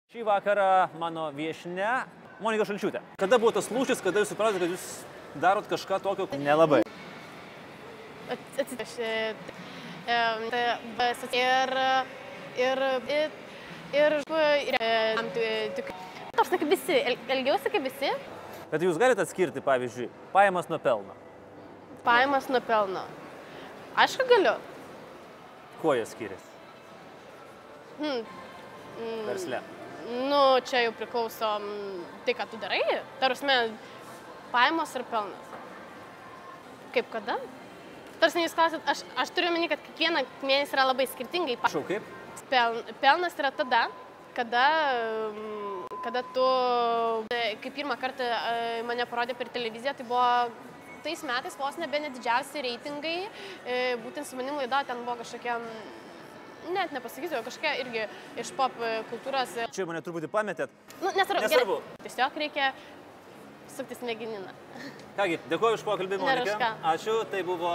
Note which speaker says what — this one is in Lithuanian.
Speaker 1: Šį vakarą mano viešnia Monika Šalčiūtė. Kada buvo tas lūžis, kada jūs supratote, kad jūs darot kažką tokio? Nelabai.
Speaker 2: Aš kaip visi, elgiausi kaip visi.
Speaker 1: Bet jūs galite atskirti, pavyzdžiui, pajamas nuo pelno?
Speaker 2: Pajamas nuo pelno. Aišku, galiu.
Speaker 1: Kuo jie skiriasi? Versle.
Speaker 2: Nu, čia jau priklauso tai, ką tu darai. Tarusme, pajamos ir pelnas. Kaip kada? Tarsi jūs klausėt, aš turiu meni, kad kiekvieną mėnesį yra labai skirtingai.
Speaker 1: Prašau, kaip?
Speaker 2: Pelnas yra tada, kada tu, kai pirmą kartą mane parodė per televiziją, tai buvo tais metais vos nebene didžiausi reitingai, būtent su manim laido, ten buvo kažkokia, net nepasakysiu, kažkokia irgi iš pop kultūros.
Speaker 1: Čia mane truputį pametėt.
Speaker 2: Nu, nesvarbu.
Speaker 1: Nesvarbu.
Speaker 2: Tiesiog reikia suktis mėgininą.
Speaker 1: Kągi, dėkuoju už pokalbį, Monika.
Speaker 2: Nėra už ką.
Speaker 1: Ačiū, tai buvo